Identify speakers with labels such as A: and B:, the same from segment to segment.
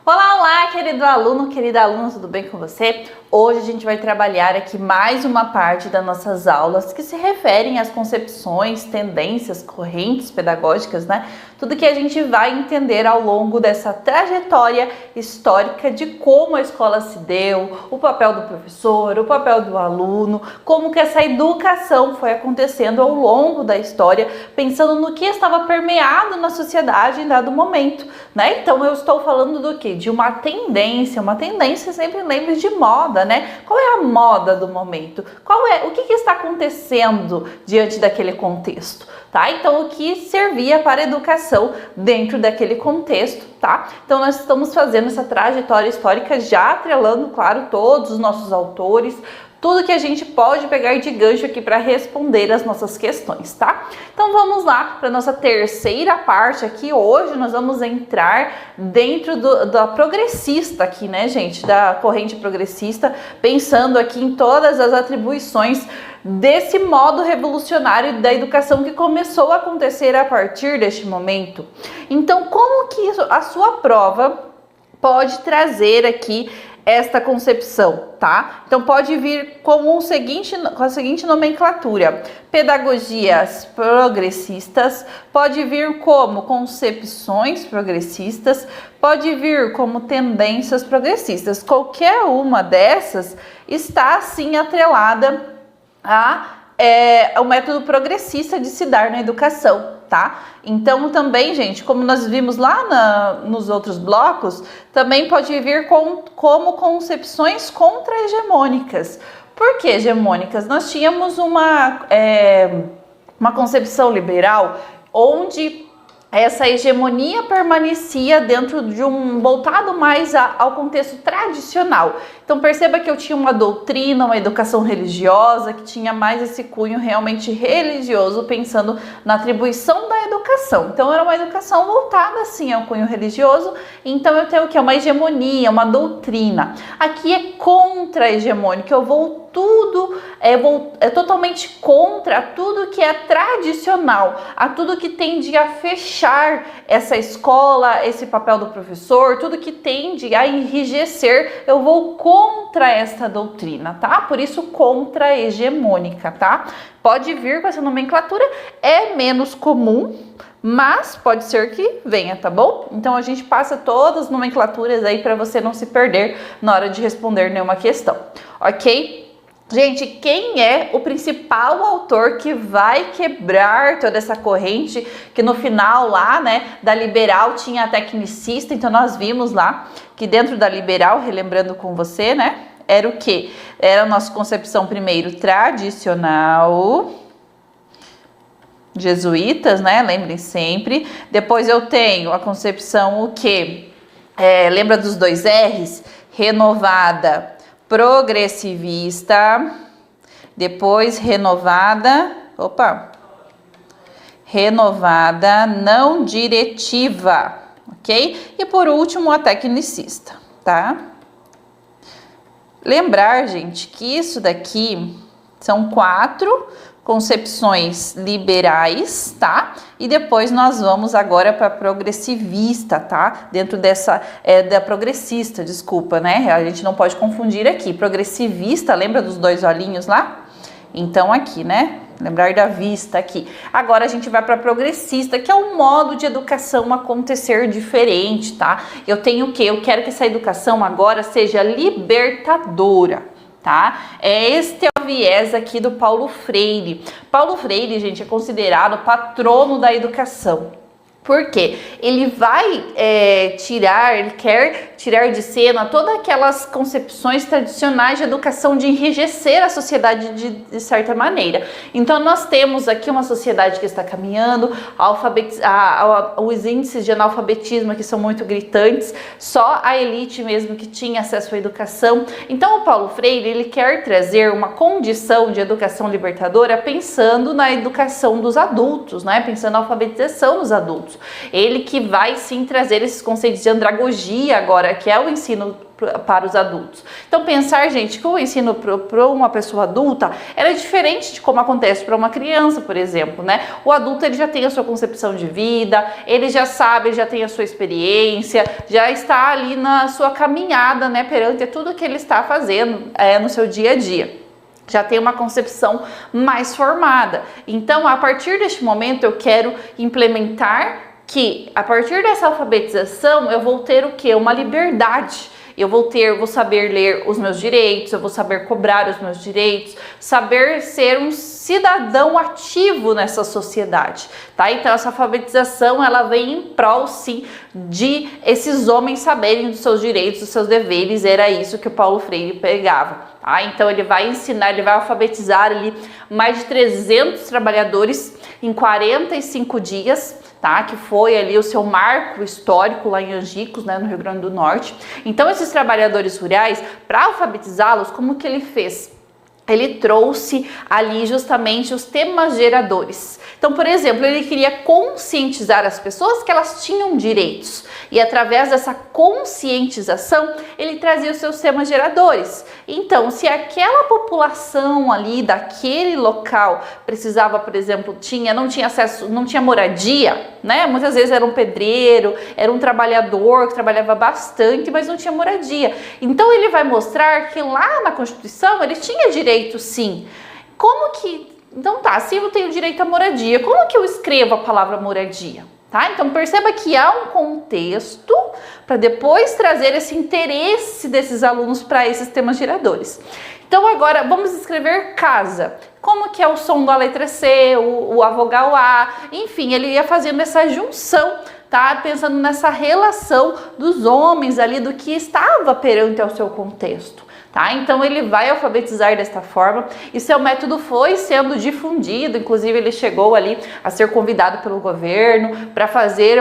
A: Olá, olá, querido aluno, querida aluna, tudo bem com você? Hoje a gente vai trabalhar aqui mais uma parte das nossas aulas que se referem às concepções, tendências, correntes pedagógicas, né? Tudo que a gente vai entender ao longo dessa trajetória histórica de como a escola se deu, o papel do professor, o papel do aluno, como que essa educação foi acontecendo ao longo da história, pensando no que estava permeado na sociedade em dado momento, né? Então eu estou falando do quê? De uma tendência sempre lembre de moda, né? Qual é a moda do momento? O que está acontecendo diante daquele contexto, tá? Então o que servia para a educação dentro daquele contexto, tá? Então nós estamos fazendo essa trajetória histórica já atrelando, claro, todos os nossos autores, tudo que a gente pode pegar de gancho aqui para responder as nossas questões, tá? Então vamos lá para nossa terceira parte aqui. Hoje nós vamos entrar dentro da progressista aqui, né, gente? Da corrente progressista, pensando aqui em todas as atribuições desse modo revolucionário da educação que começou a acontecer a partir deste momento. Então, como que a sua prova pode trazer aqui esta concepção, tá? Então pode vir com a seguinte nomenclatura: pedagogias progressistas, pode vir como concepções progressistas, pode vir como tendências progressistas. Qualquer uma dessas está assim atrelada ao método progressista de se dar na educação, tá? Então também, gente, como nós vimos lá nos outros blocos, também pode vir como concepções contra-hegemônicas. Por que hegemônicas? Nós tínhamos uma concepção liberal onde essa hegemonia permanecia dentro de voltado mais ao contexto tradicional. Então perceba que eu tinha uma doutrina, uma educação religiosa, que tinha mais esse cunho realmente religioso, pensando na atribuição da educação. Então era uma educação voltada assim ao cunho religioso, então eu tenho o que? Uma hegemonia, uma doutrina. Aqui é contra-hegemônica, eu vou totalmente contra tudo que é tradicional, a tudo que tende a fechar essa escola, esse papel do professor, tudo que tende a enrijecer, eu vou contra esta doutrina, tá? Por isso contra-hegemônica, tá? Pode vir com essa nomenclatura, é menos comum, mas pode ser que venha, tá bom? Então a gente passa todas as nomenclaturas aí para você não se perder na hora de responder nenhuma questão, ok? Gente, quem é o principal autor que vai quebrar toda essa corrente, que no final lá, né, da liberal tinha a tecnicista, então nós vimos lá que dentro da liberal, relembrando com você, né, era o quê? Era a nossa concepção primeiro tradicional, jesuítas, né, lembrem sempre. Depois eu tenho a concepção o quê? Lembra dos dois R's? Renovada, progressivista, depois renovada não diretiva, ok? E por último a tecnicista, tá? Lembrar, gente, que isso daqui são 4 concepções liberais, tá? E depois nós vamos agora para progressivista, tá? Dentro dessa, da progressista, desculpa, né? A gente não pode confundir aqui. Progressivista, lembra dos 2 olhinhos lá? Então aqui, né? Lembrar da vista aqui. Agora a gente vai para progressista, que é um modo de educação acontecer diferente, tá? Eu tenho o quê? Eu quero que essa educação agora seja libertadora, tá? Este é o viés aqui do Paulo Freire. Paulo Freire, gente, é considerado patrono da educação. Por quê? Ele vai ele quer tirar de cena todas aquelas concepções tradicionais de educação, de enrijecer a sociedade de certa maneira. Então nós temos aqui uma sociedade que está caminhando, os índices de analfabetismo aqui são muito gritantes, só a elite mesmo que tinha acesso à educação. Então o Paulo Freire, ele quer trazer uma condição de educação libertadora pensando na educação dos adultos, né? Pensando na alfabetização dos adultos. adultos. Ele que vai sim trazer esses conceitos de andragogia agora, que é o ensino para os adultos. Então pensar, gente, que o ensino para uma pessoa adulta era diferente de como acontece para uma criança, por exemplo, né? O adulto ele já tem a sua concepção de vida, ele já sabe, ele já tem a sua experiência, já está ali na sua caminhada, né, perante tudo que ele está fazendo no seu dia a dia. Já tem uma concepção mais formada. Então, a partir deste momento, eu quero implementar que, a partir dessa alfabetização, eu vou ter o quê? Uma liberdade. Eu vou saber ler os meus direitos, eu vou saber cobrar os meus direitos, saber ser um cidadão ativo nessa sociedade, tá? Então essa alfabetização, ela vem em prol, sim, de esses homens saberem dos seus direitos, dos seus deveres. Era isso que o Paulo Freire pregava, tá? Então ele vai ensinar, ele vai alfabetizar ali mais de 300 trabalhadores em 45 dias, tá? Que foi ali o seu marco histórico lá em Angicos, né, no Rio Grande do Norte. Então esses trabalhadores rurais, para alfabetizá-los, como que ele fez? Ele trouxe ali justamente os temas geradores. Então, por exemplo, ele queria conscientizar as pessoas que elas tinham direitos. E através dessa conscientização, ele trazia os seus temas geradores. Então, se aquela população ali daquele local precisava, por exemplo, não tinha acesso, não tinha moradia, né? Muitas vezes era um pedreiro, era um trabalhador que trabalhava bastante, mas não tinha moradia. Então, ele vai mostrar que lá na Constituição ele tinha direito, sim. Como que... Então tá, se eu tenho direito à moradia, como que eu escrevo a palavra moradia? Tá? Então perceba que há um contexto para depois trazer esse interesse desses alunos para esses temas geradores. Então agora vamos escrever casa. Como que é o som da letra C, a vogal A, enfim, ele ia fazendo essa junção, tá? Pensando nessa relação dos homens ali, do que estava perante ao seu contexto. Tá? Então ele vai alfabetizar desta forma, e seu método foi sendo difundido, inclusive ele chegou ali a ser convidado pelo governo para fazer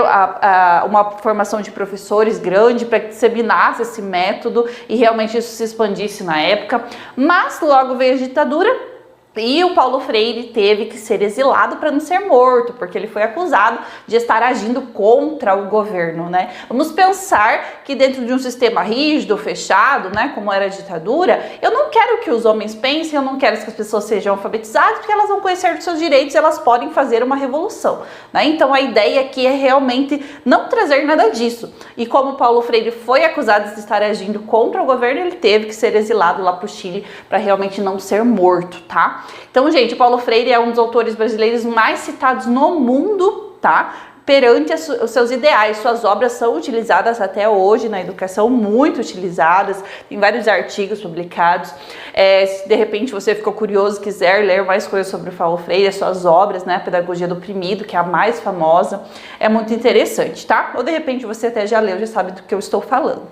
A: uma formação de professores grande, para que disseminasse esse método e realmente isso se expandisse na época, mas logo veio a ditadura. E o Paulo Freire teve que ser exilado para não ser morto, porque ele foi acusado de estar agindo contra o governo, né? Vamos pensar que dentro de um sistema rígido, fechado, né, como era a ditadura, eu não quero que os homens pensem, eu não quero que as pessoas sejam alfabetizadas, porque elas vão conhecer os seus direitos, elas podem fazer uma revolução, né? Então a ideia aqui é realmente não trazer nada disso. E como Paulo Freire foi acusado de estar agindo contra o governo, ele teve que ser exilado lá para o Chile para realmente não ser morto, tá? Então, gente, Paulo Freire é um dos autores brasileiros mais citados no mundo, tá? Perante os seus ideais. Suas obras são utilizadas até hoje na educação, muito utilizadas, tem vários artigos publicados. Se de repente você ficou curioso, quiser ler mais coisas sobre o Paulo Freire, as suas obras, né, Pedagogia do Oprimido, que é a mais famosa, é muito interessante, tá? Ou de repente você até já leu, já sabe do que eu estou falando.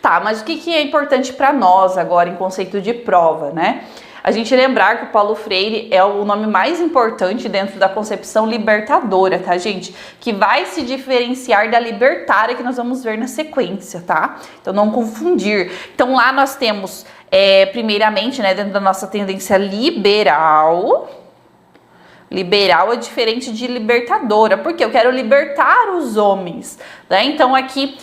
A: Tá, mas o que é importante para nós agora em conceito de prova, né? A gente lembrar que o Paulo Freire é o nome mais importante dentro da concepção libertadora, tá, gente? Que vai se diferenciar da libertária que nós vamos ver na sequência, tá? Então não confundir. Então lá nós temos, primeiramente, né, dentro da nossa tendência liberal. Liberal é diferente de libertadora, porque eu quero libertar os homens, né? Então aqui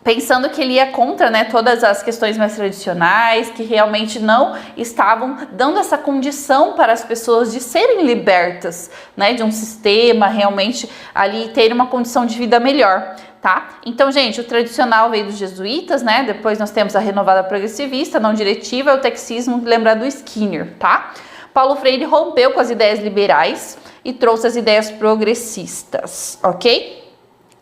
A: pensando que ele ia contra, né, todas as questões mais tradicionais, que realmente não estavam dando essa condição para as pessoas de serem libertas, né, de um sistema, realmente ali ter uma condição de vida melhor, tá? Então, gente, o tradicional veio dos jesuítas, né, depois nós temos a renovada progressivista, não diretiva, o texismo, lembrar do Skinner, tá? Paulo Freire rompeu com as ideias liberais e trouxe as ideias progressistas, ok?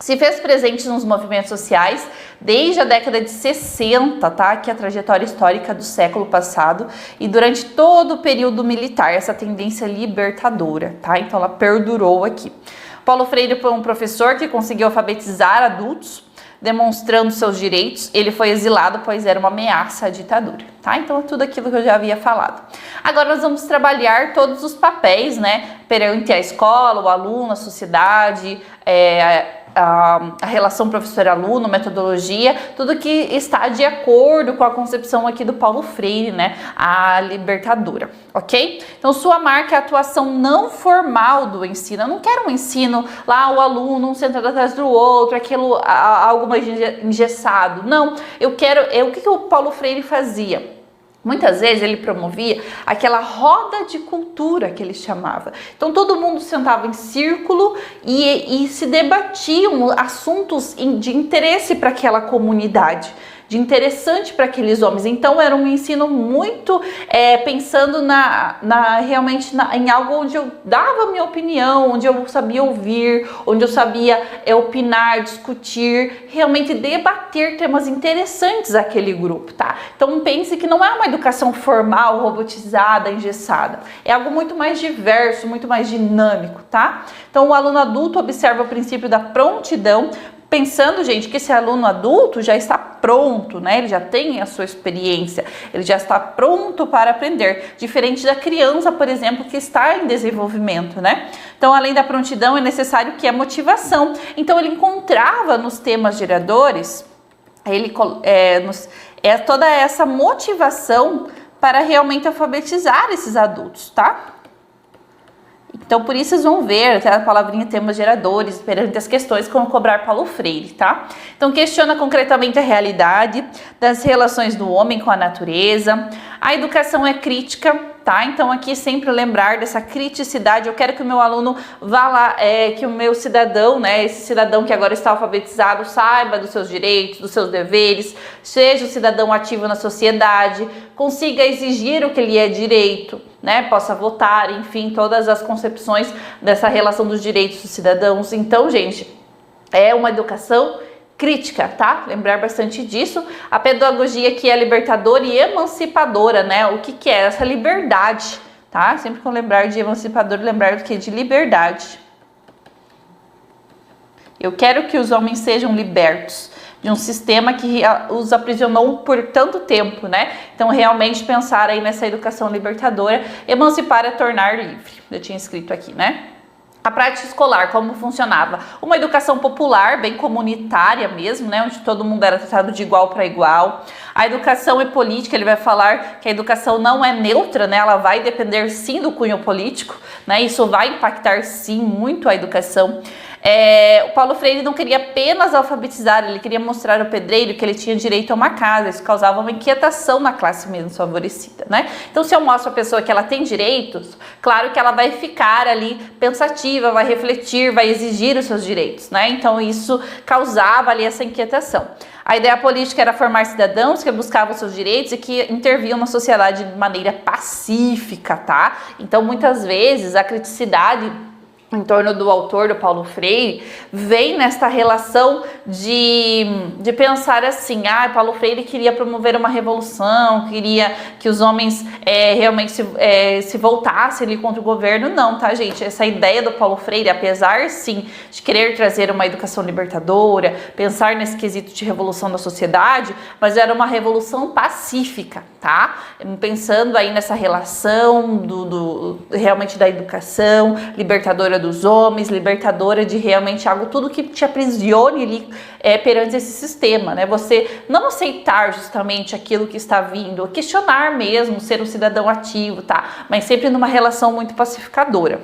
A: Se fez presente nos movimentos sociais desde a década de 60, tá? Que é a trajetória histórica do século passado, e durante todo o período militar, essa tendência libertadora, tá? Então ela perdurou aqui. Paulo Freire foi um professor que conseguiu alfabetizar adultos, demonstrando seus direitos. Ele foi exilado, pois era uma ameaça à ditadura, tá? Então é tudo aquilo que eu já havia falado. Agora nós vamos trabalhar todos os papéis, né? Perante a escola, o aluno, a sociedade, a relação professor-aluno, metodologia, tudo que está de acordo com a concepção aqui do Paulo Freire, né, a libertadora, ok? Então, sua marca é a atuação não formal do ensino. Eu não quero um ensino lá, o aluno um sentado atrás do outro, aquilo, algo mais engessado. Não, eu quero, o que o Paulo Freire fazia? Muitas vezes ele promovia aquela roda de cultura que ele chamava. Então todo mundo sentava em círculo e se debatiam assuntos de interesse para aquela comunidade, de interessante para aqueles homens. Então era um ensino muito pensando realmente em algo onde eu dava minha opinião, onde eu sabia ouvir, onde eu sabia opinar, discutir, realmente debater temas interessantes àquele grupo, tá? Então pense que não é uma educação formal, robotizada, engessada. É algo muito mais diverso, muito mais dinâmico, tá? Então o aluno adulto observa o princípio da prontidão, pensando, gente, que esse aluno adulto já está pronto, né? Ele já tem a sua experiência, ele já está pronto para aprender, diferente da criança, por exemplo, que está em desenvolvimento, né? Então, além da prontidão, é necessário que a motivação. Então, ele encontrava nos temas geradores, toda essa motivação para realmente alfabetizar esses adultos, tá? Então, por isso vocês vão ver até a palavrinha temas geradores perante as questões como cobrar Paulo Freire, tá? Então, questiona concretamente a realidade das relações do homem com a natureza. A educação é crítica, tá? Então, aqui sempre lembrar dessa criticidade. Eu quero que o meu aluno vá lá, que o meu cidadão, né? Esse cidadão que agora está alfabetizado, saiba dos seus direitos, dos seus deveres, seja um cidadão ativo na sociedade, consiga exigir o que lhe é direito, né, possa votar, enfim, todas as concepções dessa relação dos direitos dos cidadãos. Então, gente, é uma educação crítica, tá? Lembrar bastante disso. A pedagogia que é libertadora e emancipadora, né? O que é essa liberdade, tá? Sempre que eu lembrar de emancipador, lembrar do que? De liberdade. Eu quero que os homens sejam libertos de um sistema que os aprisionou por tanto tempo, né? Então, realmente pensar aí nessa educação libertadora, emancipar é tornar livre. Eu tinha escrito aqui, né? A prática escolar, como funcionava? Uma educação popular, bem comunitária mesmo, né? Onde todo mundo era tratado de igual para igual. A educação é política, ele vai falar que a educação não é neutra, né? Ela vai depender sim do cunho político, né? Isso vai impactar sim muito a educação. O Paulo Freire não queria apenas alfabetizar, ele queria mostrar ao pedreiro que ele tinha direito a uma casa. Isso causava uma inquietação na classe menos favorecida, né? Então, se eu mostro a pessoa que ela tem direitos, claro que ela vai ficar ali pensativa, vai refletir, vai exigir os seus direitos, né? Então, isso causava ali essa inquietação. A ideia política era formar cidadãos que buscavam seus direitos e que interviam na sociedade de maneira pacífica, tá? Então, muitas vezes, a criticidade em torno do autor, do Paulo Freire, vem nesta relação de pensar assim, Paulo Freire queria promover uma revolução, queria que os homens realmente se voltassem ali contra o governo. Não, tá, gente? Essa ideia do Paulo Freire, apesar, sim, de querer trazer uma educação libertadora, pensar nesse quesito de revolução da sociedade, mas era uma revolução pacífica, tá? Pensando aí nessa relação realmente da educação, libertadora dos homens, libertadora de realmente algo, tudo que te aprisione ali perante esse sistema, né? Você não aceitar justamente aquilo que está vindo, questionar mesmo, ser um cidadão ativo, tá? Mas sempre numa relação muito pacificadora.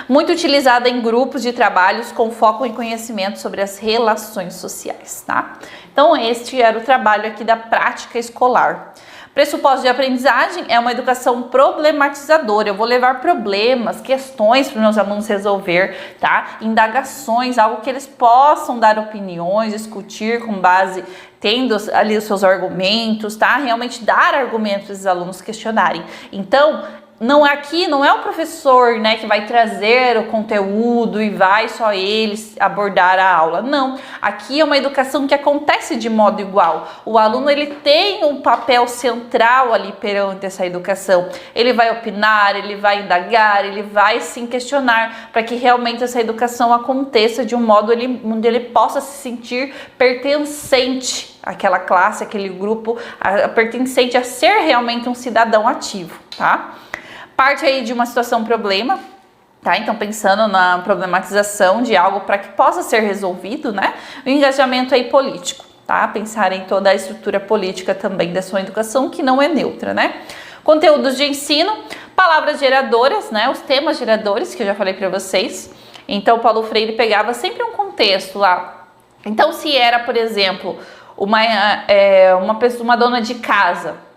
A: Muito utilizada em grupos de trabalhos com foco em conhecimento sobre as relações sociais, tá? Então, este era o trabalho aqui da prática escolar. Pressuposto de aprendizagem é uma educação problematizadora. Eu vou levar problemas, questões para os meus alunos resolver, tá? Indagações, algo que eles possam dar opiniões, discutir com base, tendo ali os seus argumentos, tá? Realmente dar argumentos para os alunos questionarem. Então, aqui não é o professor, né, que vai trazer o conteúdo e vai só eles abordar a aula. Não, aqui é uma educação que acontece de modo igual. O aluno, ele tem um papel central ali perante essa educação. Ele vai opinar, ele vai indagar, ele vai sim questionar para que realmente essa educação aconteça de um modo onde ele possa se sentir pertencente àquela classe, àquele grupo, pertencente a ser realmente um cidadão ativo, tá? Parte aí de uma situação problema, Tá? Então, pensando na problematização de algo para que possa ser resolvido, né? O engajamento aí político, tá? Pensar em toda a estrutura política também da sua educação, que não é neutra, né? Conteúdos de ensino, palavras geradoras, né? Os temas geradores, que eu já falei para vocês. Então, Paulo Freire pegava sempre um contexto lá. Então, se era, por exemplo, uma dona de casa,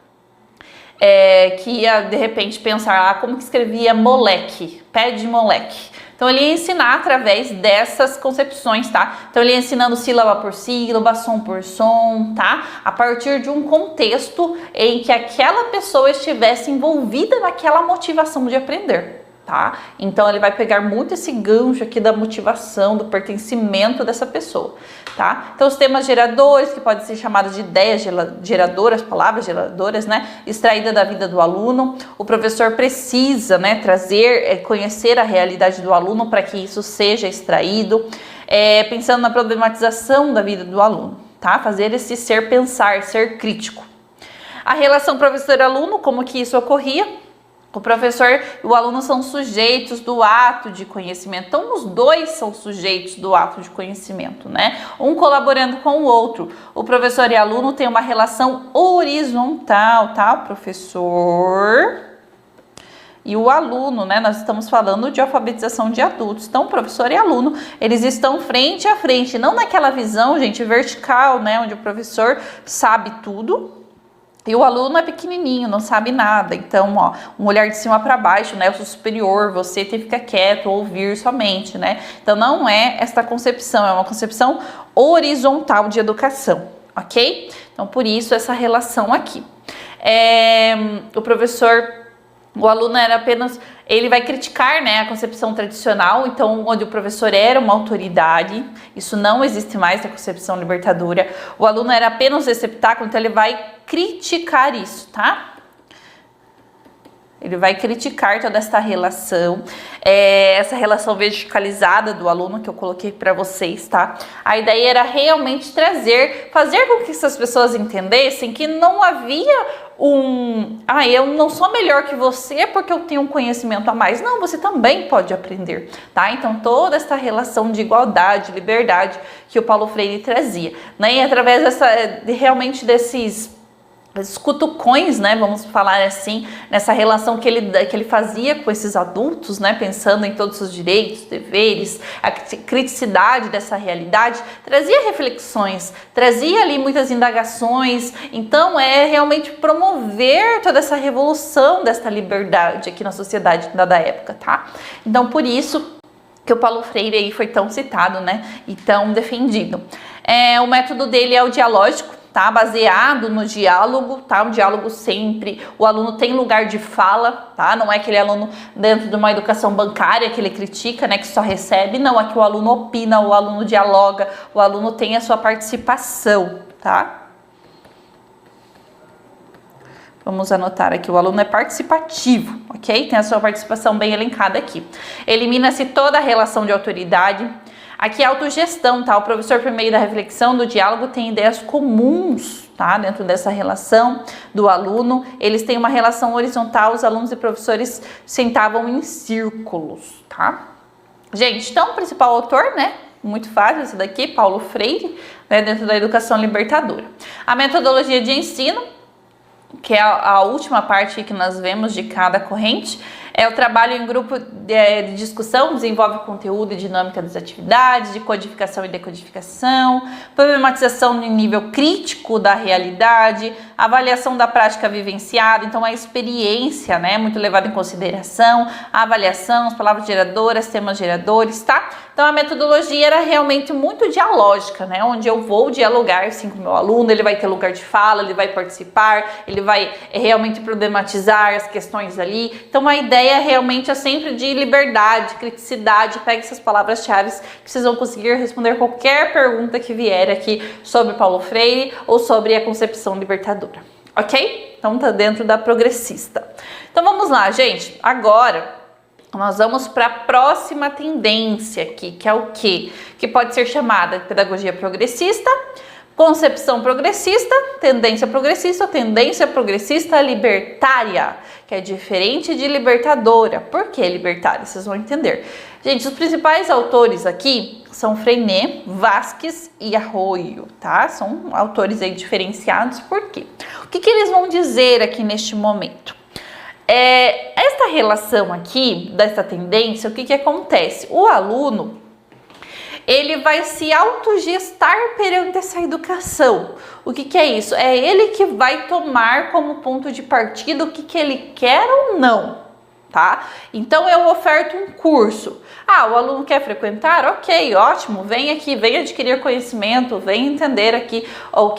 A: que ia de repente pensar como que escrevia moleque, pé de moleque. Então ele ia ensinar através dessas concepções, tá? Então ele ia ensinando sílaba por sílaba, som por som, tá? A partir de um contexto em que aquela pessoa estivesse envolvida naquela motivação de aprender. Tá? Então ele vai pegar muito esse gancho aqui da motivação, do pertencimento dessa pessoa, tá? Então os temas geradores, que podem ser chamados de ideias geradoras, palavras geradoras, né? Extraída da vida do aluno. O professor precisa, né, conhecer a realidade do aluno para que isso seja extraído, pensando na problematização da vida do aluno, tá? Fazer esse ser pensar, ser crítico. A relação professor-aluno, como que isso ocorria? O professor e o aluno são sujeitos do ato de conhecimento. Então, os dois são sujeitos do ato de conhecimento, né? Um colaborando com o outro. O professor e o aluno têm uma relação horizontal, tá? O professor e o aluno, né? Nós estamos falando de alfabetização de adultos. Então, o professor e aluno, eles estão frente a frente, não naquela visão, gente, vertical, né? Onde o professor sabe tudo e o aluno é pequenininho, não sabe nada. Então, ó, um olhar de cima para baixo, né? Eu sou superior, você tem que ficar quieto, ouvir somente, né? Então, não é esta concepção, é uma concepção horizontal de educação, ok? Então, por isso, essa relação aqui. O professor, o aluno era apenas, ele vai criticar, né, a concepção tradicional, então onde o professor era uma autoridade, isso não existe mais na concepção libertadora. O aluno era apenas receptáculo, então ele vai criticar isso, tá? Ele vai criticar toda essa relação verticalizada do aluno que eu coloquei para vocês, tá? A ideia era realmente fazer com que essas pessoas entendessem que não havia eu não sou melhor que você porque eu tenho um conhecimento a mais. Não, você também pode aprender, tá? Então, toda essa relação de igualdade, liberdade que o Paulo Freire trazia, né? E através realmente desses cutucões, né, vamos falar assim, nessa relação que ele fazia com esses adultos, né, pensando em todos os direitos, deveres, a criticidade dessa realidade, trazia reflexões, trazia ali muitas indagações. Então realmente promover toda essa revolução desta liberdade aqui na sociedade da época, tá? Então por isso que o Paulo Freire aí foi tão citado, né, e tão defendido. O método dele é o dialógico, tá? Baseado no diálogo, tá? O diálogo sempre, o aluno tem lugar de fala, tá? Não é aquele aluno dentro de uma educação bancária que ele critica, né? Que só recebe, não, aqui o aluno opina, o aluno dialoga, o aluno tem a sua participação, tá? Vamos anotar aqui, o aluno é participativo, ok? Tem a sua participação bem elencada aqui. Elimina-se toda a relação de autoridade. Aqui é autogestão, tá? O professor, por meio da reflexão, do diálogo, tem ideias comuns, tá? Dentro dessa relação do aluno. Eles têm uma relação horizontal, os alunos e professores sentavam em círculos, tá? Gente, então o principal autor, né? Muito fácil esse daqui, Paulo Freire, né? Dentro da educação libertadora. A metodologia de ensino, que é a última parte que nós vemos de cada corrente, o trabalho em grupo de discussão, desenvolve conteúdo e dinâmica das atividades, de codificação e decodificação, problematização no nível crítico da realidade, avaliação da prática vivenciada, então a experiência, né, muito levada em consideração, a avaliação, as palavras geradoras, temas geradores, tá? Então a metodologia era realmente muito dialógica, né, onde eu vou dialogar assim com o meu aluno, ele vai ter lugar de fala, ele vai participar, ele vai realmente problematizar as questões ali. Então a ideia realmente é sempre de liberdade, criticidade. Pegue essas palavras-chave que vocês vão conseguir responder qualquer pergunta que vier aqui sobre Paulo Freire ou sobre a concepção libertadora, ok? Então tá dentro da progressista. Então vamos lá, gente. Agora nós vamos para a próxima tendência aqui, que é o quê? Que pode ser chamada de pedagogia progressista, Concepção progressista, tendência progressista libertária, que é diferente de libertadora. Por que libertária? Vocês vão entender. Gente, os principais autores aqui são Freinet, Vasquez e Arroyo, tá? São autores aí diferenciados. Por quê? O que eles vão dizer aqui neste momento? Esta relação aqui, dessa tendência, o que acontece? O aluno, ele vai se autogestar perante essa educação. O que é isso? É ele que vai tomar como ponto de partida o que ele quer ou não, tá? Então eu oferto um curso. O aluno quer frequentar? Ok, ótimo, vem aqui, vem adquirir conhecimento, vem entender aqui o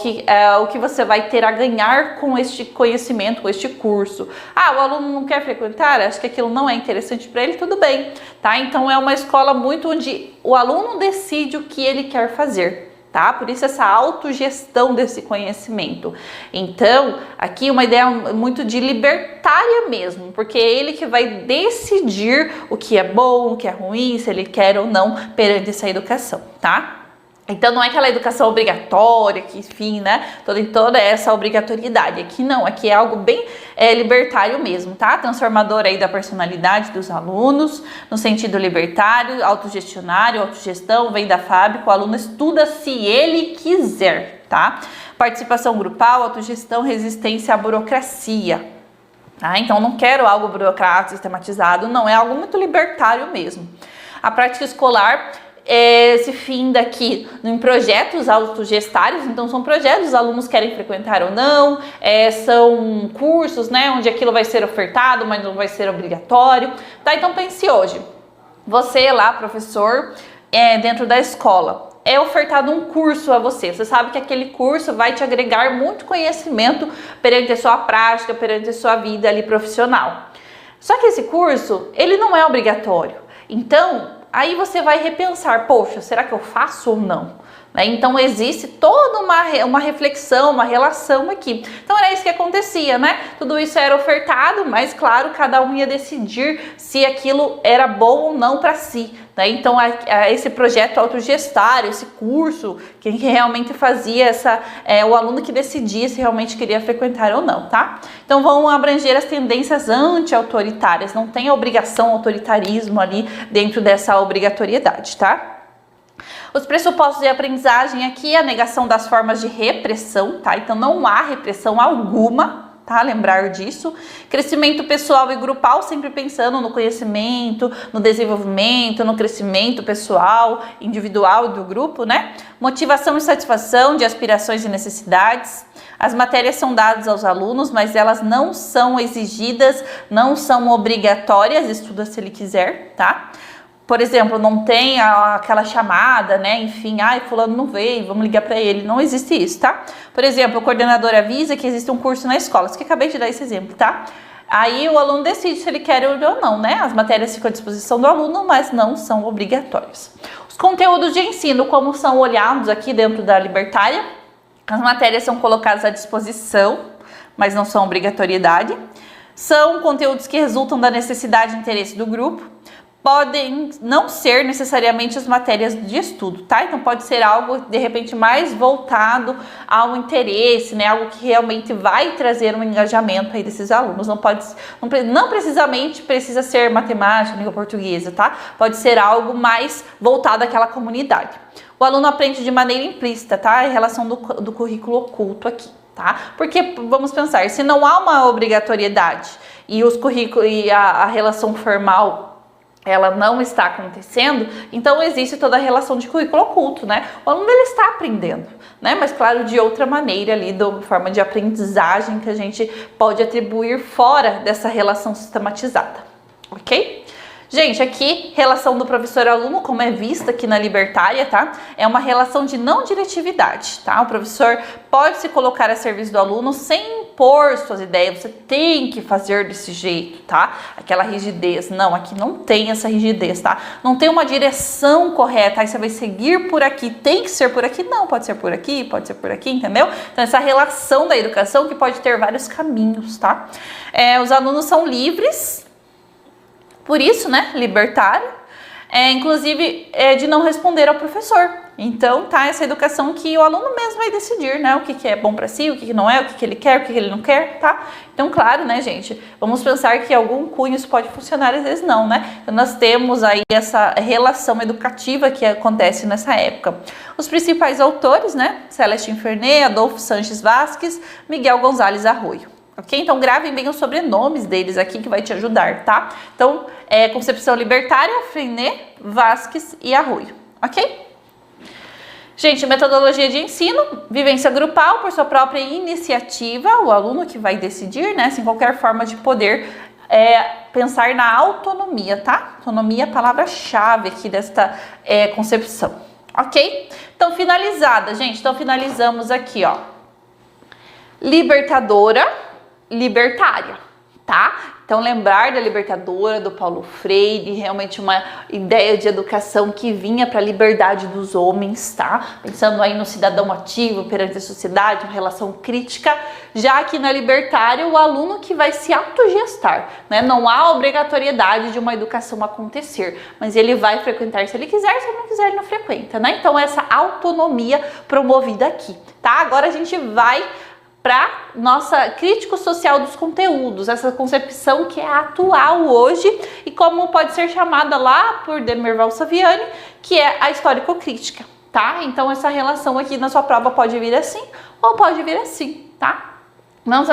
A: que você vai ter a ganhar com este conhecimento, com este curso. O aluno não quer frequentar? Acho que aquilo não é interessante para ele, tudo bem, tá? Então é uma escola muito onde o aluno decide o que ele quer fazer. Tá? Por isso essa autogestão desse conhecimento. Então, aqui uma ideia muito de libertária mesmo, porque é ele que vai decidir o que é bom, o que é ruim, se ele quer ou não perante essa educação, tá? Então não é aquela educação obrigatória, que enfim, né, toda essa obrigatoriedade. Aqui não, aqui é algo bem libertário mesmo, tá? Transformador aí da personalidade dos alunos, no sentido libertário, autogestionário, autogestão, vem da fábrica, o aluno estuda se ele quiser, tá? Participação grupal, autogestão, resistência à burocracia. Então não quero algo burocrático, sistematizado, não, é algo muito libertário mesmo. A prática escolar se finda aqui em projetos autogestários, então são projetos, os alunos querem frequentar ou não, são cursos, né, onde aquilo vai ser ofertado, mas não vai ser obrigatório, tá? Então pense hoje, você lá, professor, dentro da escola, é ofertado um curso a você, você sabe que aquele curso vai te agregar muito conhecimento perante a sua prática, perante a sua vida ali profissional. Só que esse curso, ele não é obrigatório, então aí você vai repensar, poxa, será que eu faço ou não? Então existe toda uma reflexão, uma relação aqui. Então era isso que acontecia, né? Tudo isso era ofertado, mas claro, cada um ia decidir se aquilo era bom ou não para si, né? Então esse projeto autogestário, esse curso, quem realmente fazia o aluno que decidia se realmente queria frequentar ou não, tá? Então vão abranger as tendências anti-autoritárias, não tem a obrigação, autoritarismo ali dentro dessa obrigatoriedade, tá? Os pressupostos de aprendizagem aqui é a negação das formas de repressão, tá? Então não há repressão alguma, tá? Lembrar disso. Crescimento pessoal e grupal, sempre pensando no conhecimento, no desenvolvimento, no crescimento pessoal, individual do grupo, né? Motivação e satisfação de aspirações e necessidades. As matérias são dadas aos alunos, mas elas não são exigidas, não são obrigatórias, estuda se ele quiser, tá? Por exemplo, não tem aquela chamada, né? Enfim, fulano não veio, vamos ligar para ele. Não existe isso, tá? Por exemplo, o coordenador avisa que existe um curso na escola. Isso que eu acabei de dar esse exemplo, tá? Aí o aluno decide se ele quer ou não, né? As matérias ficam à disposição do aluno, mas não são obrigatórias. Os conteúdos de ensino, como são olhados aqui dentro da libertária, as matérias são colocadas à disposição, mas não são obrigatoriedade. São conteúdos que resultam da necessidade e interesse do grupo. Podem não ser necessariamente as matérias de estudo, tá? Então pode ser algo de repente mais voltado ao interesse, né? Algo que realmente vai trazer um engajamento aí desses alunos. Não precisamente precisa ser matemática, língua portuguesa, tá? Pode ser algo mais voltado àquela comunidade. O aluno aprende de maneira implícita, tá? Em relação do currículo oculto aqui, tá? Porque vamos pensar, se não há uma obrigatoriedade e os currículos e a relação formal ela não está acontecendo, então existe toda a relação de currículo oculto, né? O aluno ele está aprendendo, né? Mas claro, de outra maneira ali, de forma de aprendizagem que a gente pode atribuir fora dessa relação sistematizada, ok? Gente, aqui, relação do professor-aluno, como é vista aqui na libertária, tá? É uma relação de não diretividade, tá? O professor pode se colocar a serviço do aluno sem impor suas ideias, você tem que fazer desse jeito, tá? Aquela rigidez, não, aqui não tem essa rigidez, tá? Não tem uma direção correta, aí você vai seguir por aqui, tem que ser por aqui, não, pode ser por aqui, entendeu? Então, essa relação da educação que pode ter vários caminhos, tá? Os alunos são livres, por isso, né, libertário, inclusive de não responder ao professor. Então, tá essa educação que o aluno mesmo vai decidir, né? O que é bom para si, o que não é, o que ele quer, o que ele não quer, tá? Então, claro, né, gente? Vamos pensar que algum cunho isso pode funcionar, às vezes não, né? Então, nós temos aí essa relação educativa que acontece nessa época. Os principais autores, né? Celestin Ferney, Adolfo Sanches Vasques, Miguel Gonzalez Arroyo. Ok? Então, gravem bem os sobrenomes deles aqui que vai te ajudar, tá? Então, Concepção Libertária, Ferney, Vasques e Arroyo. Ok? Gente, metodologia de ensino, vivência grupal por sua própria iniciativa, o aluno que vai decidir, né, sem qualquer forma de poder pensar na autonomia, tá? Autonomia é a palavra-chave aqui desta concepção, ok? Então, finalizada, gente, então finalizamos aqui, ó, libertadora, libertária, tá? Então, lembrar da libertadora, do Paulo Freire, realmente uma ideia de educação que vinha para a liberdade dos homens, tá? Pensando aí no cidadão ativo perante a sociedade, uma relação crítica, já que na libertária o aluno que vai se autogestar, né? Não há obrigatoriedade de uma educação acontecer, mas ele vai frequentar se ele quiser, se ele não quiser ele não frequenta, né? Então, essa autonomia promovida aqui, tá? Agora a gente vai para nossa crítico social dos conteúdos, essa concepção que é atual hoje e como pode ser chamada lá por Demerval Saviani, que é a histórico-crítica, tá? Então essa relação aqui na sua prova pode vir assim ou pode vir assim, tá? Não,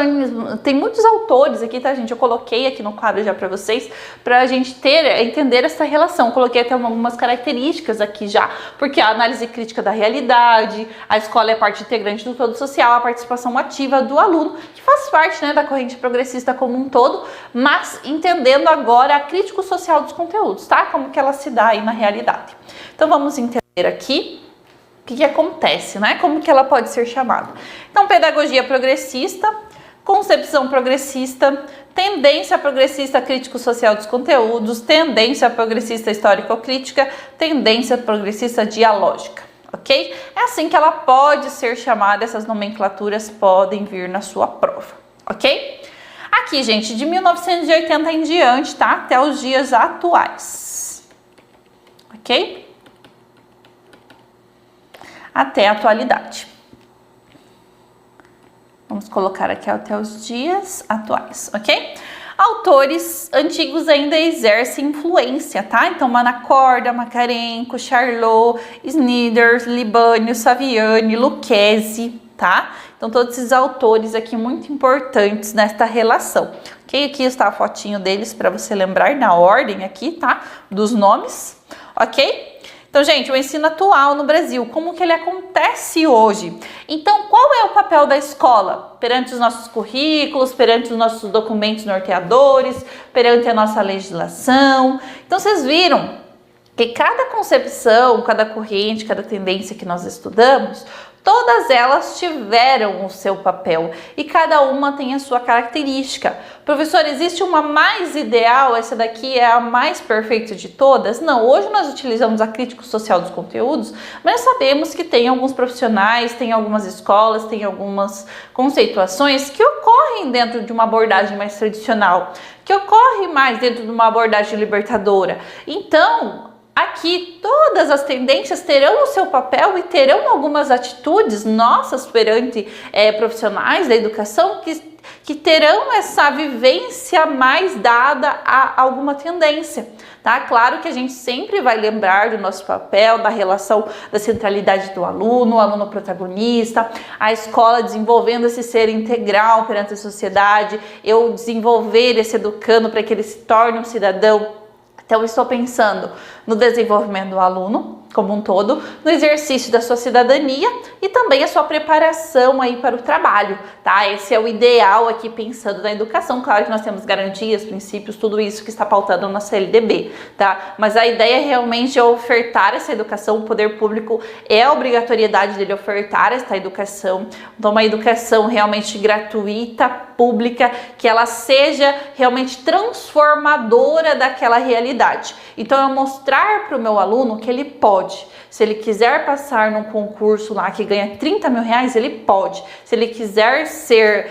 A: tem muitos autores aqui, tá, gente? Eu coloquei aqui no quadro já para vocês, pra gente entender essa relação. Coloquei até algumas características aqui já, porque a análise crítica da realidade, a escola é parte integrante do todo social, a participação ativa do aluno, que faz parte, né, da corrente progressista como um todo, mas entendendo agora a crítico social dos conteúdos, tá? Como que ela se dá aí na realidade. Então vamos entender aqui o que acontece, né? Como que ela pode ser chamada? Então, pedagogia progressista, concepção progressista, tendência progressista crítico-social dos conteúdos, tendência progressista histórico-crítica, tendência progressista dialógica, ok? É assim que ela pode ser chamada, essas nomenclaturas podem vir na sua prova, ok? Aqui, gente, de 1980 em diante, tá? Até os dias atuais, ok? Até a atualidade. Vamos colocar aqui até os dias atuais, ok? Autores antigos ainda exercem influência, tá? Então, Manacorda, Makarenko, Charlot, Snyders, Libânio, Saviani, Lucchesi, tá? Então, todos esses autores aqui muito importantes nesta relação, ok? Aqui está a fotinho deles para você lembrar na ordem aqui, tá? Dos nomes, ok? Então, gente, o ensino atual no Brasil, como que ele acontece hoje? Então, qual é o papel da escola perante os nossos currículos, perante os nossos documentos norteadores, perante a nossa legislação? Então, vocês viram que cada concepção, cada corrente, cada tendência que nós estudamos, todas elas tiveram o seu papel e cada uma tem a sua característica. Professor, existe uma mais ideal, essa daqui é a mais perfeita de todas? Não, hoje nós utilizamos a crítica social dos conteúdos, mas sabemos que tem alguns profissionais, tem algumas escolas, tem algumas conceituações que ocorrem dentro de uma abordagem mais tradicional, que ocorre mais dentro de uma abordagem libertadora. Então, aqui todas as tendências terão o seu papel e terão algumas atitudes nossas perante profissionais da educação que terão essa vivência mais dada a alguma tendência, tá? Claro que a gente sempre vai lembrar do nosso papel, da relação da centralidade do aluno, o aluno protagonista, a escola desenvolvendo esse ser integral perante a sociedade, eu desenvolver esse educando para que ele se torne um cidadão. Então, eu estou pensando no desenvolvimento do aluno como um todo, no exercício da sua cidadania e também a sua preparação aí para o trabalho, tá? Esse é o ideal aqui pensando na educação. Claro que nós temos garantias, princípios, tudo isso que está pautado na CLDB, tá? Mas a ideia realmente é ofertar essa educação, o poder público é a obrigatoriedade dele ofertar esta educação, então uma educação realmente gratuita, pública, que ela seja realmente transformadora daquela realidade. Então, eu mostrar para o meu aluno que ele pode. Se ele quiser passar num concurso lá que ganha 30 mil reais, ele pode. Se ele quiser ser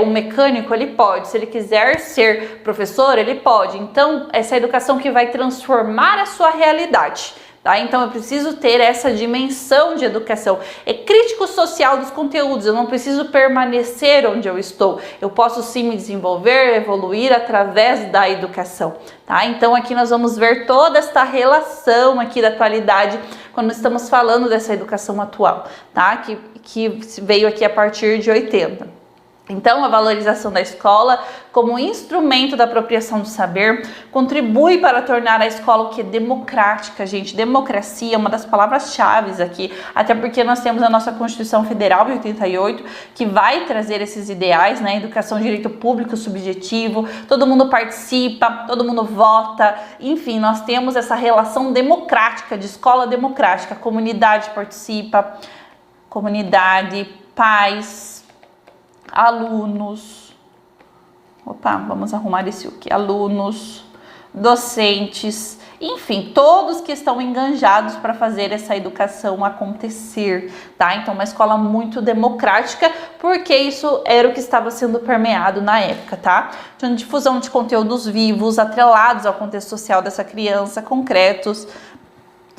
A: um mecânico, ele pode. Se ele quiser ser professor, ele pode. Então, essa educação que vai transformar a sua realidade, Tá? Então eu preciso ter essa dimensão de educação. É crítico social dos conteúdos, eu não preciso permanecer onde eu estou. Eu posso sim me desenvolver, evoluir através da educação. Tá? Então aqui nós vamos ver toda esta relação aqui da atualidade quando estamos falando dessa educação atual, tá? Que veio aqui a partir de 80. Então, a valorização da escola como instrumento da apropriação do saber contribui para tornar a escola o que? Democrática, gente. Democracia é uma das palavras-chave aqui, até porque nós temos a nossa Constituição Federal de 88, que vai trazer esses ideais, né? Educação, direito público, subjetivo, todo mundo participa, todo mundo vota, enfim, nós temos essa relação democrática, de escola democrática, a comunidade participa, comunidade, pais, alunos, vamos arrumar esse aqui, alunos, docentes, enfim, todos que estão enganjados para fazer essa educação acontecer, tá? Então, uma escola muito democrática, porque isso era o que estava sendo permeado na época, tá? Então, difusão de conteúdos vivos, atrelados ao contexto social dessa criança, concretos,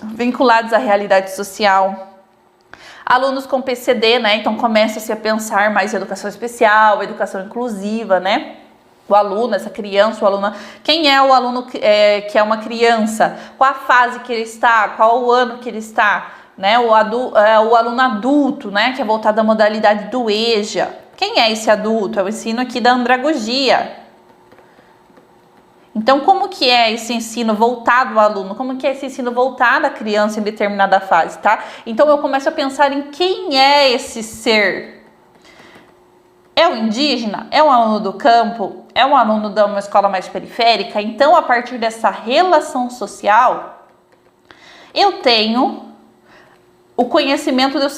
A: vinculados à realidade social. Alunos com PCD, né? Então começa-se a pensar mais em educação especial, educação inclusiva, né? O aluno, essa criança, o aluno. Quem é o aluno que é uma criança? Qual a fase que ele está? Qual o ano que ele está? Né? O aluno adulto, né? Que é voltado à modalidade do EJA. Quem é esse adulto? É o ensino aqui da andragogia. Então, como que é esse ensino voltado ao aluno? Como que é esse ensino voltado à criança em determinada fase, tá? Então, eu começo a pensar em quem é esse ser. É o indígena? É um aluno do campo? É um aluno de uma escola mais periférica? Então, a partir dessa relação social, eu tenho o conhecimento de eu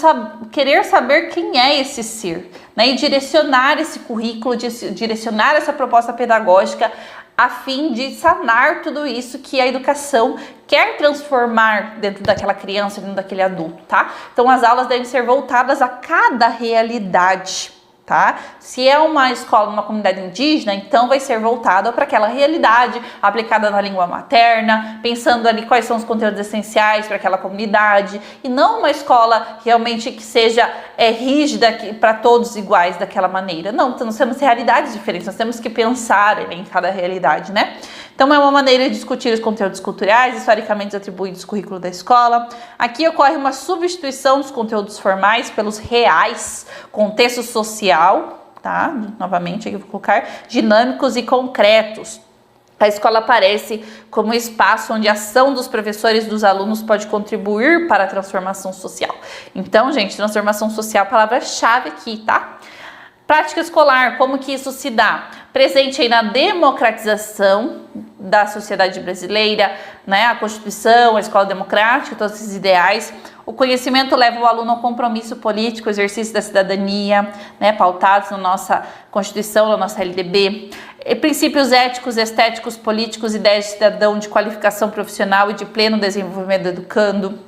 A: querer saber quem é esse ser, né? E direcionar esse currículo, direcionar essa proposta pedagógica a fim de sanar tudo isso que a educação quer transformar dentro daquela criança, dentro daquele adulto, tá? Então as aulas devem ser voltadas a cada realidade, tá? Se é uma escola numa comunidade indígena, então vai ser voltada para aquela realidade, aplicada na língua materna, pensando ali quais são os conteúdos essenciais para aquela comunidade, e não uma escola realmente que seja rígida para todos iguais daquela maneira. Não, então nós temos realidades diferentes, nós temos que pensar em cada realidade, né? Então é uma maneira de discutir os conteúdos culturais historicamente atribuídos ao currículo da escola. Aqui ocorre uma substituição dos conteúdos formais pelos reais, contexto social, tá? Novamente aqui eu vou colocar dinâmicos e concretos. A escola aparece como espaço onde a ação dos professores e dos alunos pode contribuir para a transformação social. Então, gente, transformação social, palavra-chave aqui, tá? Prática escolar, como que isso se dá? Presente aí na democratização da sociedade brasileira, né? A Constituição, a escola democrática, todos esses ideais. O conhecimento leva o aluno ao compromisso político, exercício da cidadania, né? Pautados na nossa Constituição, na nossa LDB. E princípios éticos, estéticos, políticos, ideias de cidadão, de qualificação profissional e de pleno desenvolvimento do educando.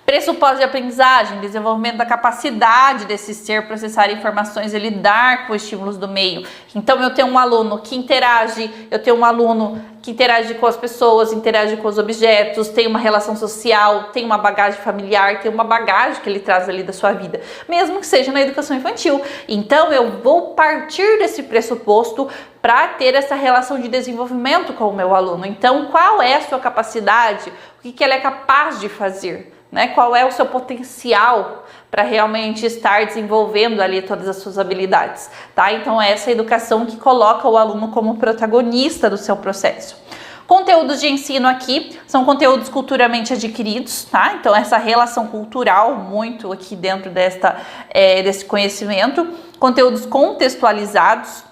A: Pressupostos de aprendizagem, desenvolvimento da capacidade desse ser processar informações e lidar com os estímulos do meio. Então eu tenho um aluno que interage, eu tenho um aluno que interage com as pessoas, interage com os objetos, tem uma relação social, tem uma bagagem familiar, tem uma bagagem que ele traz ali da sua vida, mesmo que seja na educação infantil. Então eu vou partir desse pressuposto para ter essa relação de desenvolvimento com o meu aluno. Então qual é a sua capacidade? O que ele é capaz de fazer? Né? Qual é o seu potencial para realmente estar desenvolvendo ali todas as suas habilidades, tá? Então essa é a educação que coloca o aluno como protagonista do seu processo. Conteúdos de ensino aqui são conteúdos culturalmente adquiridos, tá? Então essa relação cultural muito aqui dentro desse conhecimento. Conteúdos contextualizados,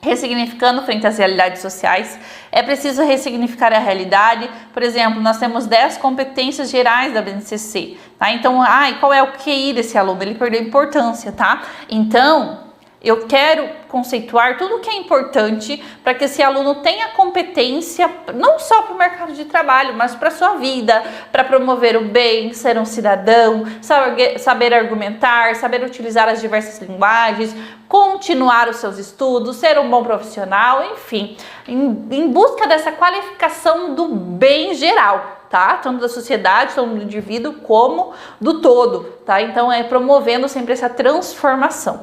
A: ressignificando frente às realidades sociais. É preciso ressignificar a realidade. Por exemplo, nós temos 10 competências gerais da BNCC, tá? Então, qual é o QI desse aluno? Ele perdeu importância, tá? Então, Eu quero conceituar tudo o que é importante para que esse aluno tenha competência, não só para o mercado de trabalho, mas para a sua vida, para promover o bem, ser um cidadão, saber argumentar, saber utilizar as diversas linguagens, continuar os seus estudos, ser um bom profissional, enfim, em busca dessa qualificação do bem geral. Tá? Tanto da sociedade, tanto do indivíduo, como do todo, tá? Então, promovendo sempre essa transformação.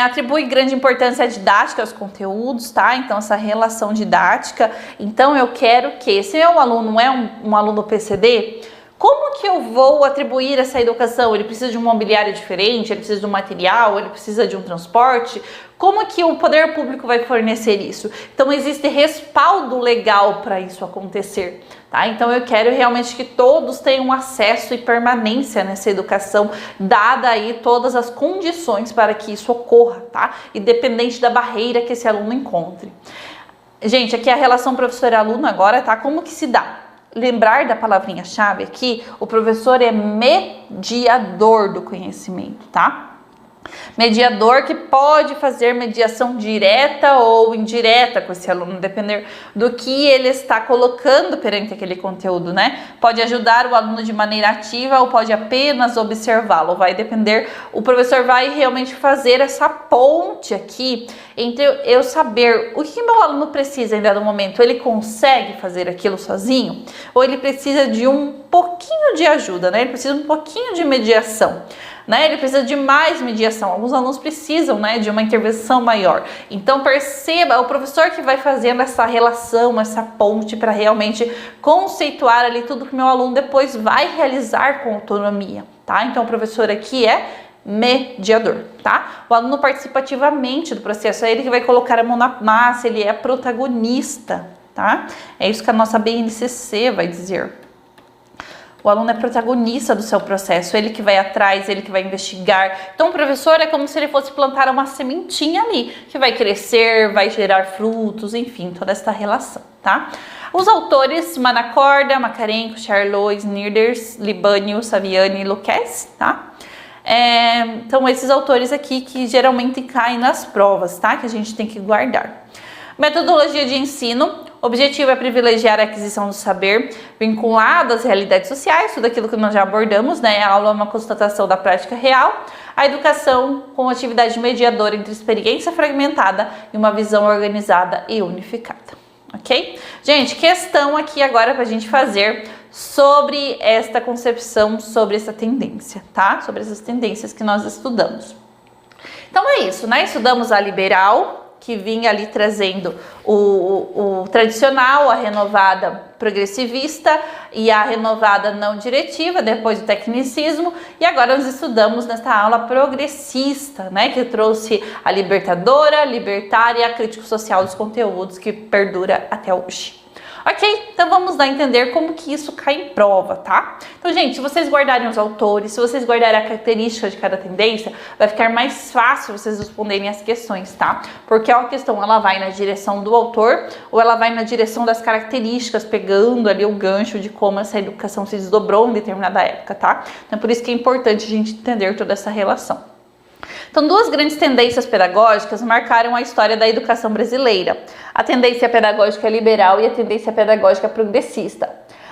A: Atribui grande importância à didática, aos conteúdos, tá? Então, essa relação didática. Então, eu quero que, se meu aluno é um aluno PCD, como que eu vou atribuir essa educação? Ele precisa de um mobiliário diferente, ele precisa de um material, ele precisa de um transporte? Como que o poder público vai fornecer isso? Então, existe respaldo legal para isso acontecer, tá? Então, eu quero realmente que todos tenham acesso e permanência nessa educação, dada aí todas as condições para que isso ocorra, tá? Independente da barreira que esse aluno encontre. Gente, aqui a relação professor-aluno agora, tá? Como que se dá? Lembrar da palavrinha-chave aqui, o professor é mediador do conhecimento, tá? Mediador que pode fazer mediação direta ou indireta com esse aluno, depender do que ele está colocando perante aquele conteúdo, né? Pode ajudar o aluno de maneira ativa ou pode apenas observá-lo, vai depender, o professor vai realmente fazer essa ponte aqui entre eu saber o que meu aluno precisa em dado momento, ele consegue fazer aquilo sozinho ou ele precisa de um pouquinho de ajuda, né? Ele precisa de um pouquinho de mediação. Né? Ele precisa de mais mediação, alguns alunos precisam, né, de uma intervenção maior. Então perceba, o professor que vai fazendo essa relação, essa ponte para realmente conceituar ali tudo que meu aluno depois vai realizar com autonomia, tá? Então o professor aqui é mediador, tá? O aluno participa ativamente do processo, é ele que vai colocar a mão na massa, ele é protagonista, tá? É isso que a nossa BNCC vai dizer. O aluno é protagonista do seu processo, ele que vai atrás, ele que vai investigar. Então, o professor é como se ele fosse plantar uma sementinha ali, que vai crescer, vai gerar frutos, enfim, toda essa relação, tá? Os autores, Manacorda, Makarenko, Charlot, Snijders, Libânio, Saviani e Lucchesi, tá? Então, esses autores aqui que geralmente caem nas provas, tá? Que a gente tem que guardar. Metodologia de ensino. O objetivo é privilegiar a aquisição do saber vinculado às realidades sociais, tudo aquilo que nós já abordamos, né? A aula é uma constatação da prática real. A educação com atividade mediadora entre experiência fragmentada e uma visão organizada e unificada, ok? Gente, questão aqui agora para a gente fazer sobre esta concepção, sobre essa tendência, tá? Sobre essas tendências que nós estudamos. Então é isso, né? Estudamos a liberal, que vinha ali trazendo o tradicional, a renovada progressivista e a renovada não diretiva, depois o tecnicismo, e agora nós estudamos nesta aula progressista, né, que trouxe a libertadora, libertária e a crítica social dos conteúdos que perdura até hoje. Ok? Então vamos lá entender como que isso cai em prova, tá? Então, gente, se vocês guardarem os autores, se vocês guardarem a característica de cada tendência, vai ficar mais fácil vocês responderem as questões, tá? Porque a questão, ela vai na direção do autor ou ela vai na direção das características, pegando ali o gancho de como essa educação se desdobrou em determinada época, tá? Então, por isso que é importante a gente entender toda essa relação. Então, duas grandes tendências pedagógicas marcaram a história da educação brasileira. A tendência pedagógica liberal e a tendência pedagógica progressista.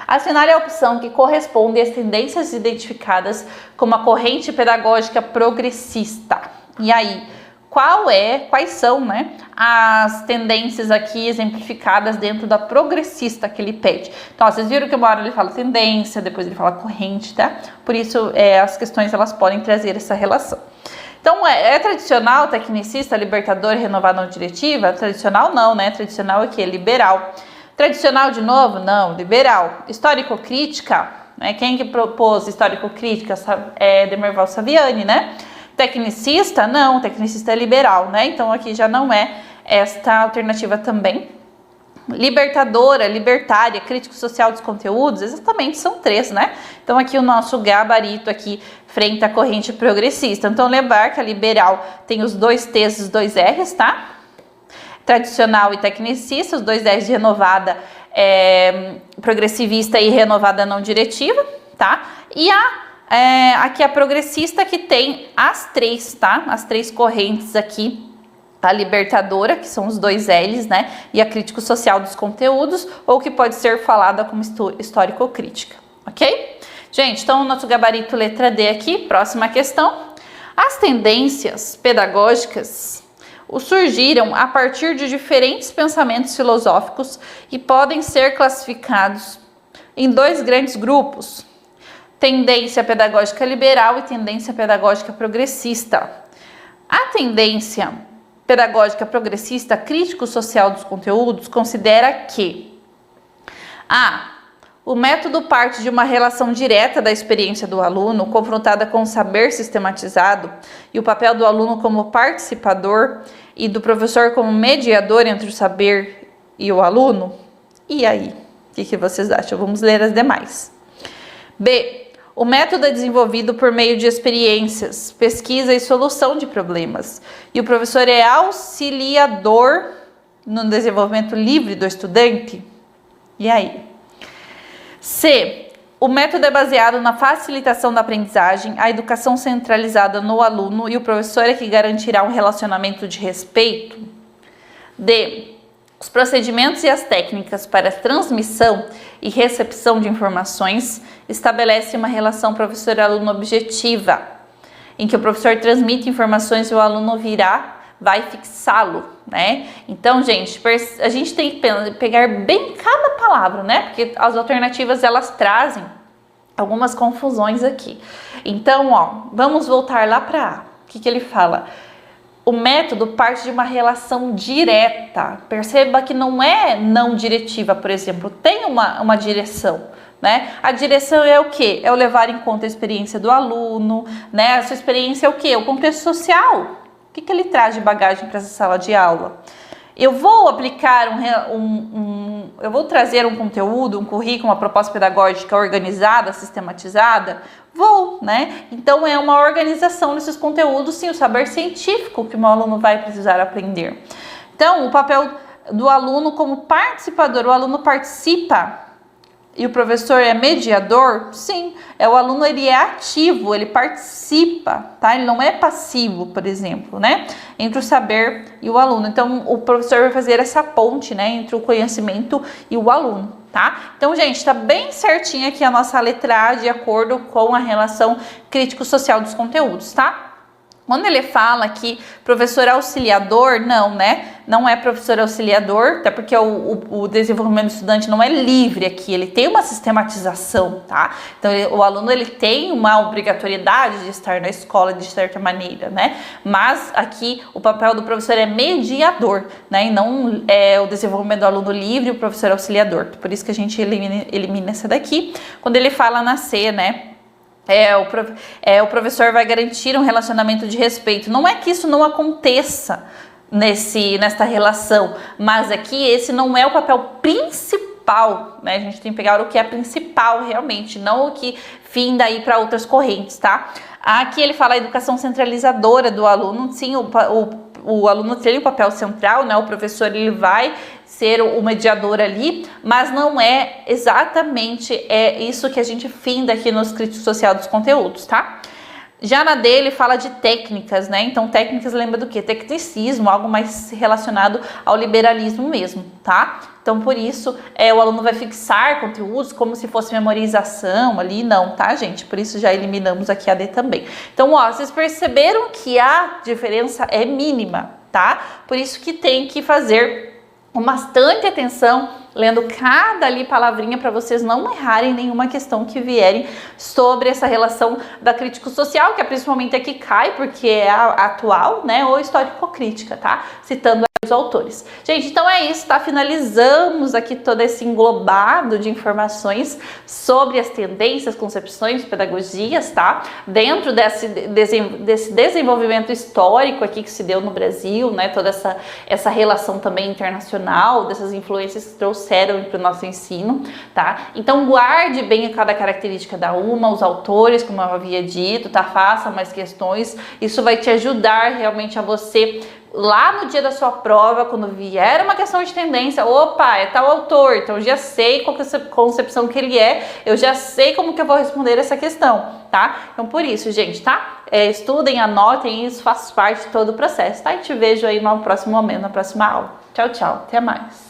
A: Assinale a opção que corresponde às tendências identificadas como a corrente pedagógica progressista. E aí, quais são, né, as tendências aqui exemplificadas dentro da progressista que ele pede? Então, vocês viram que uma hora ele fala tendência, depois ele fala corrente, tá? Por isso, as questões elas podem trazer essa relação. Então, é tradicional, tecnicista, libertador, renovada não diretiva? Tradicional não, né? Tradicional é que é liberal. Tradicional de novo? Não, liberal. Histórico-crítica, né? Quem que propôs histórico-crítica? Demerval Saviani, né? Tecnicista? Não, tecnicista é liberal, né? Então, aqui já não é esta alternativa também. Libertadora, libertária, crítico social dos conteúdos, exatamente, são três, né? Então aqui o nosso gabarito aqui frente à corrente progressista. Então lembrar que a liberal tem os dois T's e os dois R's, tá? Tradicional e tecnicista, os dois R's de renovada, progressivista e renovada não diretiva, tá? E Aqui a progressista, que tem as três, tá? As três correntes aqui. A libertadora, que são os dois L's, né? E a crítico-social dos conteúdos, ou que pode ser falada como histórico-crítica, ok? Gente, então o nosso gabarito letra D aqui, próxima questão. As tendências pedagógicas surgiram a partir de diferentes pensamentos filosóficos e podem ser classificados em dois grandes grupos: tendência pedagógica liberal e tendência pedagógica progressista. A tendência pedagógica progressista crítico-social dos conteúdos considera que o método parte de uma relação direta da experiência do aluno, confrontada com o saber sistematizado, e o papel do aluno como participador e do professor como mediador entre o saber e o aluno. E aí? O que vocês acham? Vamos ler as demais. B. O método é desenvolvido por meio de experiências, pesquisa e solução de problemas. E o professor é auxiliador no desenvolvimento livre do estudante. E aí? C. O método é baseado na facilitação da aprendizagem, a educação centralizada no aluno e o professor é que garantirá um relacionamento de respeito. D. Os procedimentos e as técnicas para transmissão e recepção de informações estabelecem uma relação professor-aluno objetiva, em que o professor transmite informações e o aluno vai fixá-lo, né? Então, gente, a gente tem que pegar bem cada palavra, né? Porque as alternativas, elas trazem algumas confusões aqui. Então, ó, vamos voltar lá para A. O que ele fala? O método parte de uma relação direta. Perceba que não é não diretiva, por exemplo. Tem uma direção, né? A direção é o quê? É o levar em conta a experiência do aluno, né? A sua experiência é o quê? O contexto social. O que ele traz de bagagem para essa sala de aula? Eu vou aplicar eu vou trazer um conteúdo, um currículo, uma proposta pedagógica organizada, sistematizada? Vou, né? Então é uma organização desses conteúdos, sim, o saber científico que o meu aluno vai precisar aprender. Então, o papel do aluno como participador, o aluno participa e o professor é mediador? Sim, o aluno, ele é ativo, ele participa, tá? Ele não é passivo, por exemplo, né? Entre o saber e o aluno. Então, o professor vai fazer essa ponte, né? Entre o conhecimento e o aluno, tá? Então, gente, tá bem certinha aqui a nossa letra A, de acordo com a relação crítico-social dos conteúdos, tá? Quando ele fala que professor auxiliador, não, né? Não é professor auxiliador, até porque o desenvolvimento do estudante não é livre aqui, ele tem uma sistematização, tá? Então, o aluno, ele tem uma obrigatoriedade de estar na escola de certa maneira, né? Mas aqui o papel do professor é mediador, né? E não é o desenvolvimento do aluno livre e o professor auxiliador. Por isso que a gente elimina essa daqui. Quando ele fala na C, né? O professor vai garantir um relacionamento de respeito. Não é que isso não aconteça nesta relação, mas aqui esse não é o papel principal, né? A gente tem que pegar o que é principal realmente, não o que finda aí para outras correntes, tá? Aqui ele fala a educação centralizadora do aluno. Sim, o aluno tem o papel central, né? O professor, ele vai ser o mediador ali, mas não é exatamente isso que a gente finda aqui nos críticos social dos conteúdos, tá? Já na dele fala de técnicas, né? Então, técnicas lembra do quê? Tecnicismo, algo mais relacionado ao liberalismo mesmo, tá? Então, por isso, o aluno vai fixar conteúdos como se fosse memorização ali, não, tá, gente? Por isso, já eliminamos aqui a D também. Então, ó, vocês perceberam que a diferença é mínima, tá? Por isso que tem que fazer com bastante atenção, lendo cada ali palavrinha para vocês não errarem nenhuma questão que vierem sobre essa relação da crítico-social, que é principalmente aqui cai, porque é a atual, né, ou histórico-crítica, tá? Citando os autores. Gente, então é isso, tá? Finalizamos aqui todo esse englobado de informações sobre as tendências, concepções, pedagogias, tá? Dentro desse desenvolvimento histórico aqui que se deu no Brasil, né? Toda essa relação também internacional, dessas influências que trouxeram para o nosso ensino, tá? Então guarde bem cada característica da uma, os autores, como eu havia dito, tá? Faça mais questões, isso vai te ajudar realmente a você lá no dia da sua prova, quando vier uma questão de tendência, opa, é tal autor, então eu já sei qual que é a concepção que ele é, eu já sei como que eu vou responder essa questão, tá? Então por isso, gente, tá? Estudem, anotem, isso faz parte de todo o processo, tá? E te vejo aí no próximo momento, na próxima aula. Tchau, tchau, até mais.